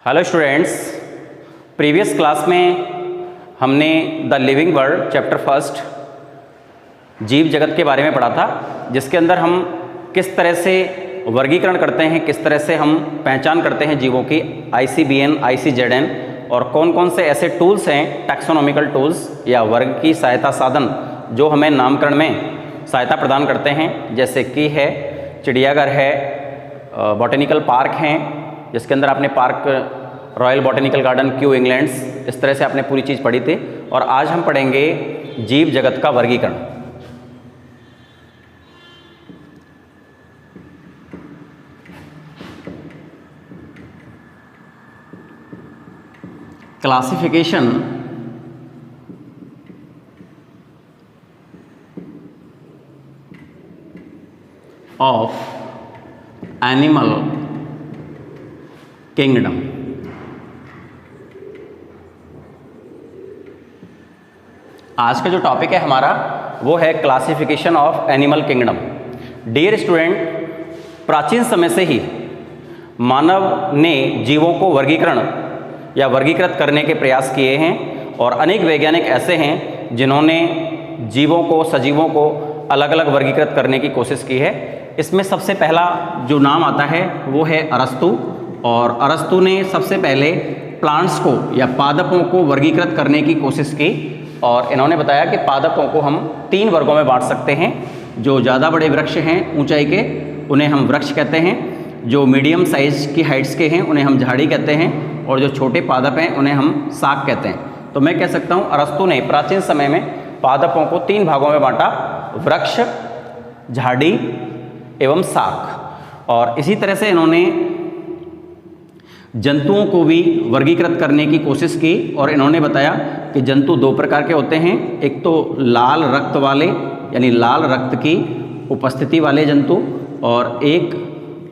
Hello students, previous class में हमने the living world chapter first जीव जगत के बारे में पढ़ा था, जिसके अंदर हम किस तरह से वर्गीकरण करते हैं, किस तरह से हम पहचान करते हैं जीवों की ICBN, ICZN और कौन कौन से ऐसे टूल्स हैं टैक्सोनॉमिकल टूल्स या वर्ग की सहायता साधन जो हमें नामकरण में सहायता प्रदान करते हैं, जैसे कि है चिड़ियाघर है, बॉटेनिकल पार्क हैं जिसके अंदर आपने park royal botanical garden Q England's, इस तरह से आपने पूरी चीज़ पढ़ी थी। और आज हम पढ़ेंगे जीव जगत का वर्गीकरण। Classification of animal kingdom. आज का जो टॉपिक है हमारा वो है classification of animal kingdom. Dear student, प्राचीन समय से ही मानव ने जीवों को वर्गीकरण या वर्गीकृत करने के प्रयास किए हैं और अनेक वैज्ञानिक ऐसे हैं जिन्होंने जीवों को, सजीवों को अलग अलग वर्गीकृत करने की कोशिश की है। इसमें सबसे पहला जो नाम आता है वो है अरस्तु, और अरस्तु ने सबसे पहले प्लांट्स को या पादपों को वर्गीकृत करने की कोशिश की और इन्होंने बताया कि पादपों को हम 3 वर्गों में बांट सकते हैं। जो ज़्यादा बड़े वृक्ष हैं ऊंचाई के, उन्हें हम वृक्ष कहते हैं। जो मीडियम साइज की हाइट्स के हैं उन्हें हम झाड़ी कहते हैं, और जो छोटे पादप हैं उन्हें हम शाक कहते हैं। तो मैं कह सकता हूँ अरस्तु ने प्राचीन समय में पादपों को 3 भागों में बांटा, वृक्ष, झाड़ी एवं शाक। और इसी तरह से इन्होंने जंतुओं को भी वर्गीकृत करने की कोशिश की और इन्होंने बताया कि जंतु 2 प्रकार के होते हैं। एक तो लाल रक्त वाले यानी लाल रक्त की उपस्थिति वाले जंतु, और एक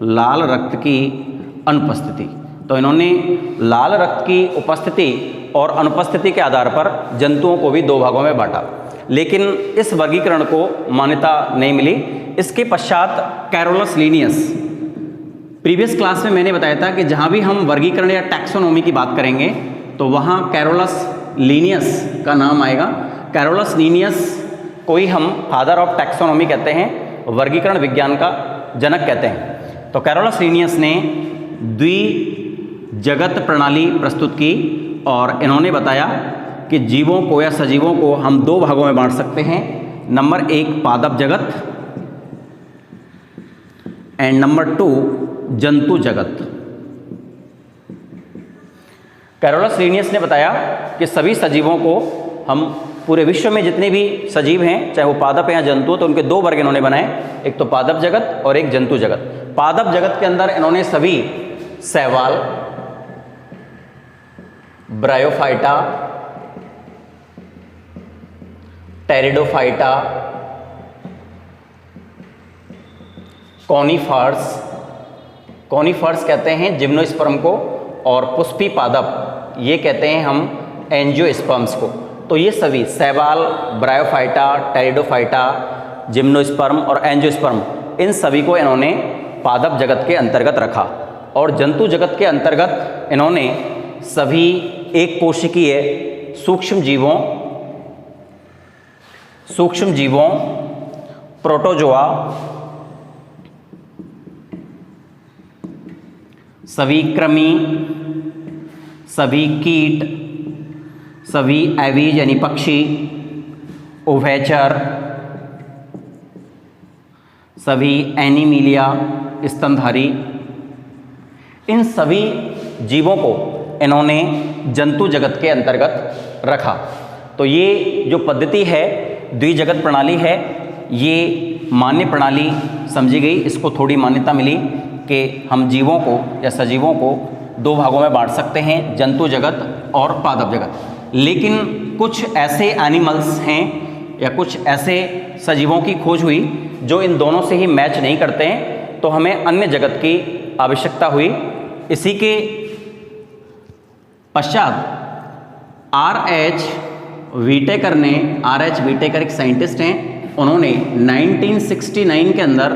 लाल रक्त की अनुपस्थिति। तो इन्होंने लाल रक्त की उपस्थिति और अनुपस्थिति के आधार पर जंतुओं को भी 2 भागों में बांटा, लेकिन इस वर्गीकरण को मान्यता नहीं मिली। इसके पश्चात कैरोलस लीनियस, प्रीवियस क्लास में मैंने बताया था कि जहाँ भी हम वर्गीकरण या टैक्सोनॉमी की बात करेंगे तो वहाँ कैरोलस लीनियस का नाम आएगा। कैरोलस लीनियस को ही हम फादर ऑफ टैक्सोनॉमी कहते हैं, वर्गीकरण विज्ञान का जनक कहते हैं। तो कैरोलस लीनियस ने द्विजगत प्रणाली प्रस्तुत की और इन्होंने बताया कि जीवों को या सजीवों को हम 2 भागों में बांट सकते हैं। नंबर 1 पादप जगत एंड नंबर 2 जंतु जगत। कैरोलस लीनियस ने बताया कि सभी सजीवों को हम पूरे विश्व में जितने भी सजीव हैं, चाहे वो पादप हैं या जंतु, तो उनके 2 वर्ग इन्होंने बनाए, एक तो पादप जगत और एक जंतु जगत। पादप जगत के अंदर इन्होंने सभी शैवाल, ब्रायोफाइटा, टेरिडोफाइटा, कॉनिफर्स कहते हैं जिम्नोस्पर्म को, और पुष्पी पादप ये कहते हैं हम एंजियोस्पर्म्स को। तो ये सभी शैवाल, ब्रायोफाइटा, टेरिडोफाइटा, जिम्नोस्पर्म और एंजियोस्पर्म, इन सभी को इन्होंने पादप जगत के अंतर्गत रखा। और जंतु जगत के अंतर्गत इन्होंने सभी एक कोशिकीय सूक्ष्म जीवों, प्रोटोजोआ, सभी कृमि, सभी कीट, सभी एवीज यानी पक्षी, उभयचर, सभी एनिमिलिया स्तनधारी, इन सभी जीवों को इन्होंने जंतु जगत के अंतर्गत रखा। तो ये जो पद्धति है द्विजगत प्रणाली है, ये मान्य प्रणाली समझी गई। इसको थोड़ी मान्यता मिली कि हम जीवों को या सजीवों को 2 भागों में बांट सकते हैं, जंतु जगत और पादप जगत। लेकिन कुछ ऐसे एनिमल्स हैं या कुछ ऐसे सजीवों की खोज हुई जो इन दोनों से ही मैच नहीं करते हैं, तो हमें अन्य जगत की आवश्यकता हुई। इसी के पश्चात R.H. वीटेकर एक साइंटिस्ट हैं, उन्होंने 1969 के अंदर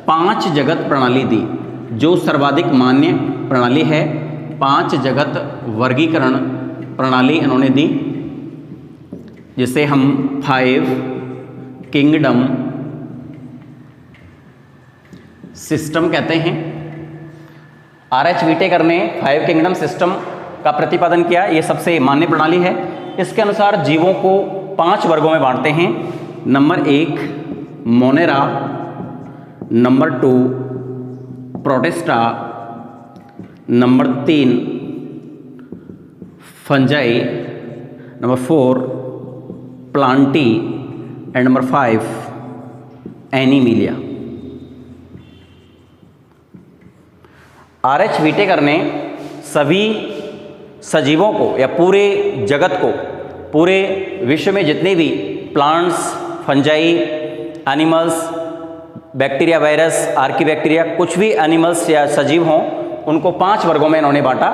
5 जगत प्रणाली दी, जो सर्वाधिक मान्य प्रणाली है। 5 जगत वर्गीकरण प्रणाली इन्होंने दी, जिसे हम 5 किंगडम सिस्टम कहते हैं। RH विटेकर ने 5 किंगडम सिस्टम का प्रतिपादन किया। ये सबसे मान्य प्रणाली है। इसके अनुसार जीवों को 5 वर्गों में बांटते हैं। Number 1 Monera, number 2 Protista, number 3 fungi, number 4 Plantae and number 5 Animalia. RH Whittaker ने सभी सजीवों को या पूरे जगत को, पूरे विश्व में जितने भी plants, fungi, animals, bacteria, virus, archaebacteria, कुछ भी एनिमल्स या सजीव हों, उनको 5 वर्गों में इन्होंने बांटा।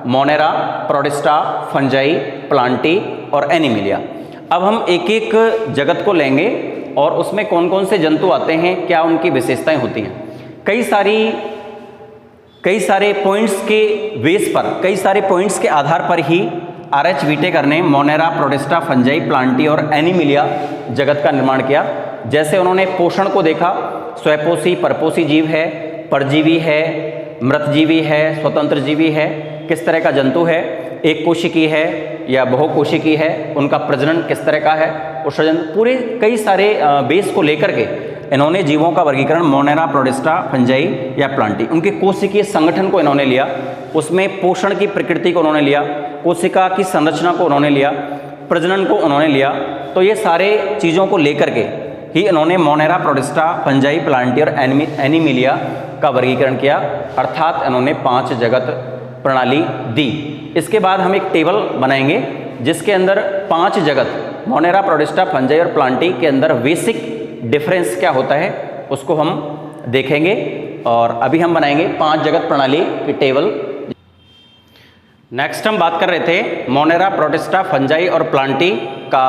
मोनेरा, प्रोटिस्टा, फंजाई, प्लांटी और एनीमिलिया। अब हम एक एक जगत को लेंगे और उसमें कौन कौन से जंतु आते हैं, क्या उनकी विशेषताएं होती हैं। कई सारे पॉइंट्स के बेस पर, कई सारे पॉइंट्स के आधार पर ही RH विटेकर ने मोनेरा, प्रोटिस्टा, फंजाई, प्लांटी और एनीमिलिया जगत का निर्माण किया। जैसे उन्होंने पोषण को देखा, स्वयपोषी, परपोषी जीव है, परजीवी है, मृतजीवी है, स्वतंत्र जीवी है, किस तरह का जंतु है, एक कोशिकी है या बहुकोशिकी है, उनका प्रजनन किस तरह का है, उत्सर्जन, पूरे कई सारे बेस को लेकर के इन्होंने जीवों का वर्गीकरण मोनेरा, प्रोटिस्टा, फंजाई या प्लांटी, उनके कोशिकीय संगठन को इन्होंने लिया, उसमें पोषण की प्रकृति को उन्होंने लिया, कोशिका की संरचना को उन्होंने लिया, प्रजनन को उन्होंने लिया। तो ये सारे चीज़ों को लेकर के ही इन्होंने मोनेरा, प्रोटिस्टा, फंजाई, प्लांटी और एनीमिलिया का वर्गीकरण किया, अर्थात इन्होंने 5 जगत प्रणाली दी। इसके बाद हम एक टेबल बनाएंगे जिसके अंदर 5 जगत मोनेरा, प्रोटिस्टा, फंजाई और प्लांटी के अंदर बेसिक डिफरेंस क्या होता है उसको हम देखेंगे। और अभी हम बनाएंगे 5 जगत प्रणाली की टेबल। नेक्स्ट हम बात कर रहे थे मोनेरा, प्रोटिस्टा, फंजाई और प्लांटी का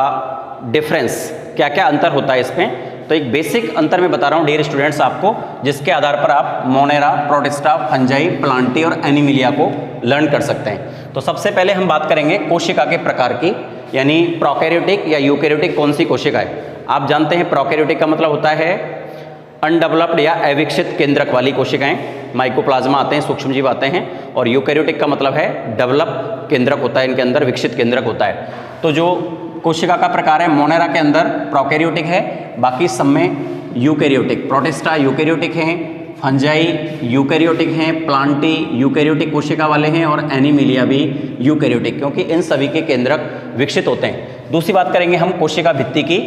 डिफरेंस, क्या क्या अंतर होता है इसमें। तो एक बेसिक अंतर मैं बता रहा हूँ डियर स्टूडेंट्स आपको, जिसके आधार पर आप मोनेरा, प्रोटिस्टा, फंजाई, प्लांटी और एनीमिलिया को लर्न कर सकते हैं। तो सबसे पहले हम बात करेंगे कोशिका के प्रकार की, यानी प्रोकैरियोटिक या यूकैरियोटिक कौन सी कोशिका है। आप जानते हैं प्रोकैरियोटिक का मतलब होता है अनडेवलप्ड या अविकसित केंद्रक वाली कोशिकाएं, माइकोप्लाज्मा आते हैं, सूक्ष्मजीव आते हैं, और यूकैरियोटिक का मतलब है डेवलप केंद्रक होता है, इनके अंदर विकसित केंद्रक होता है। तो जो कोशिका का प्रकार है, मोनेरा के अंदर प्रोकैरियोटिक है, बाकी सब में यूकैरियोटिक। प्रोटिस्टा यूकैरियोटिक हैं, फंजाई यूकैरियोटिक हैं, प्लांटी यूकैरियोटिक कोशिका वाले हैं और एनीमिलिया भी यूकैरियोटिक, क्योंकि इन सभी के केंद्रक विकसित होते हैं। दूसरी बात करेंगे हम कोशिका भित्ति की।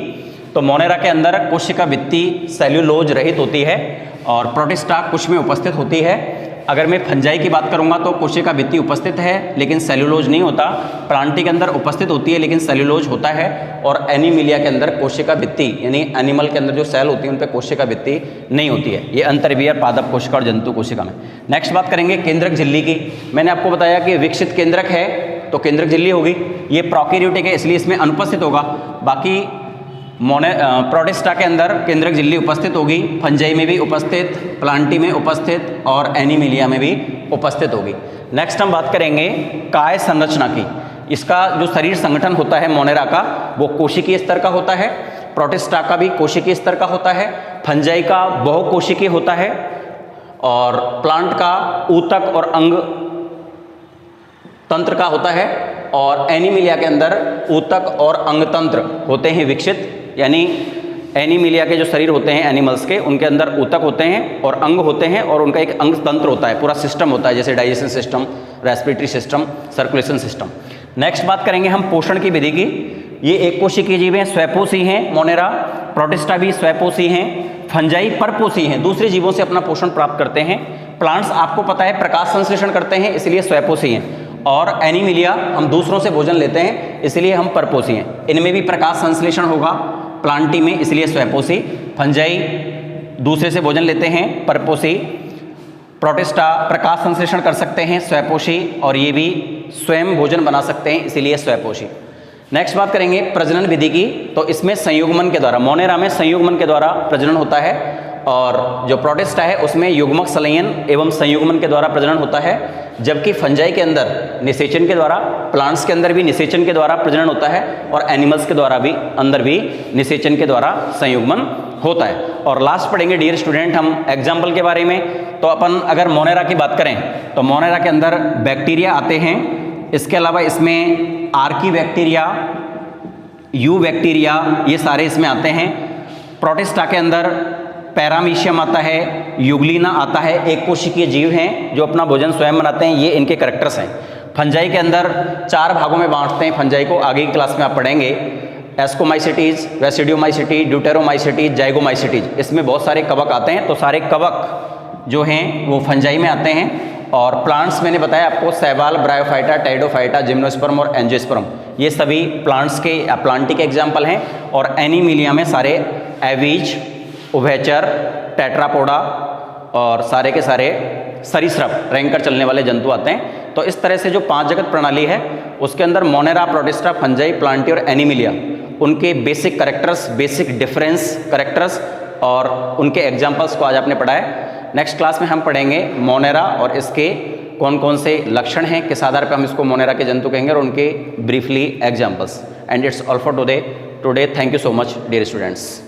तो मोनेरा के अंदर कोशिका भित्ति सेल्यूलोज रहित होती है और प्रोटिस्टा कुछ में उपस्थित होती है। अगर मैं फंजाई की बात करूंगा तो कोशिका भित्ति उपस्थित है लेकिन सेल्यूलोज नहीं होता। प्लांटी के अंदर उपस्थित होती है लेकिन सेल्यूलोज होता है। और एनीमिलिया के अंदर कोशिका भित्ति यानी एनिमल के अंदर जो सेल होती है उन पर कोशिका भित्ति नहीं होती है। ये अंतर भी है पादप कोशिका और जंतु कोशिका में। नेक्स्ट बात करेंगे केंद्रक झिल्ली की। मैंने आपको बताया कि विकसित केंद्रक है तो केंद्रक झिल्ली होगी। ये प्रोकैरियोटिक है इसलिए इसमें अनुपस्थित होगा। बाकी प्रोटिस्टा के अंदर केंद्रक झिल्ली उपस्थित होगी, फंजाई में भी उपस्थित, प्लांटी में उपस्थित और एनीमिलिया में भी उपस्थित होगी। नेक्स्ट हम बात करेंगे काय संरचना की। इसका जो शरीर संगठन होता है मोनेरा का वो कोशिकीय स्तर का होता है, प्रोटिस्टा का भी कोशिकीय स्तर का होता है, फंजाई का बहुकोशिकीय होता है और प्लांट का ऊतक और अंग तंत्र का होता है और एनीमिलिया के अंदर ऊतक और अंग तंत्र होते हैं विकसित। यानी एनीमिलिया के जो शरीर होते हैं एनिमल्स के उनके अंदर ऊतक होते हैं और अंग होते हैं और उनका एक अंग तंत्र होता है, पूरा सिस्टम होता है जैसे digestion system, respiratory system, circulation system. Next बात करेंगे हम पोषण की विधि की। ये एक कोशिकीय जीव हैं, स्वयपोषी हैं मोनेरा, प्रोटिस्टा भी स्वयपोषी हैं, फंजाई परपोषी हैं, दूसरे जीवों से अपना पोषण प्राप्त करते हैं। प्लांट्स आपको पता है प्रकाश संश्लेषण करते हैं इसलिए स्वयपोषी हैं और एनीमिलिया हम दूसरों से भोजन लेते हैं इसलिए हम परपोषी हैं। इनमें भी प्रकाश संश्लेषण होगा प्लांटी में इसलिए स्वयपोषी, फंजाई दूसरे से भोजन लेते हैं परपोषी, प्रोटिस्टा प्रकाश संश्लेषण कर सकते हैं स्वयपोषी और ये भी स्वयं भोजन बना सकते हैं इसीलिए स्वयपोषी। नेक्स्ट बात करेंगे प्रजनन विधि की। तो इसमें संयुग्मन के द्वारा, मोनेरा में संयुग्मन के द्वारा प्रजनन होता है और जो प्रोटिस्टा है उसमें युग्मक संलयन एवं संयुग्मन के द्वारा प्रजनन होता है, जबकि फंजाई के अंदर निषेचन के द्वारा, प्लांट्स के अंदर भी निषेचन के द्वारा प्रजनन होता है और एनिमल्स के द्वारा भी अंदर भी निषेचन के द्वारा संयुग्मन होता है। और लास्ट पढ़ेंगे डियर स्टूडेंट हम एग्जाम्पल के बारे में। तो अपन अगर मोनेरा की बात करें तो मोनेरा के अंदर बैक्टीरिया आते हैं, इसके अलावा इसमें आर्की बैक्टीरिया, यू बैक्टीरिया, ये सारे इसमें आते हैं। प्रोटिस्टा के अंदर पैरामीशियम आता है, युग्लिना आता है, एक कोशिकीय जीव हैं जो अपना भोजन स्वयं बनाते हैं, ये इनके कैरेक्टर्स हैं। फंजाई के अंदर 4 भागों में बांटते हैं फंजाई को, आगे की क्लास में आप पढ़ेंगे। एस्कोमाइसिटीज, वेसिडियोमाइसिटी, ड्यूटेरोमाइसिटी, जाइगोमाइसिटीज, इसमें बहुत सारे कवक आते हैं। तो सारे कवक जो हैं वो फंजाई में आते हैं। और प्लांट्स मैंने बताया आपको, शैवाल, ब्रायोफाइटा, टाइडोफाइटा, जिम्नोस्पर्म और एंजियोस्पर्म, ये सभी प्लांट्स के प्लांटी के एग्जाम्पल हैं। और एनीमिलिया में सारे एवीज, उभयचर, टेट्रापोडा और सारे के सारे सरीसृप, रैंकर चलने वाले जंतु आते हैं। तो इस तरह से जो 5 जगत प्रणाली है उसके अंदर मोनेरा, प्रोटिस्टा, फंजाई, प्लांटी और एनीमिलिया, उनके basic characters, basic difference characters और उनके एग्जाम्पल्स को आज आपने पढ़ा है। नेक्स्ट क्लास में हम पढ़ेंगे मोनेरा और इसके कौन कौन से लक्षण हैं, किस आधार पर हम इसको मोनेरा के जंतु कहेंगे और उनके briefly examples. And it's all for today. Thank you so much dear students.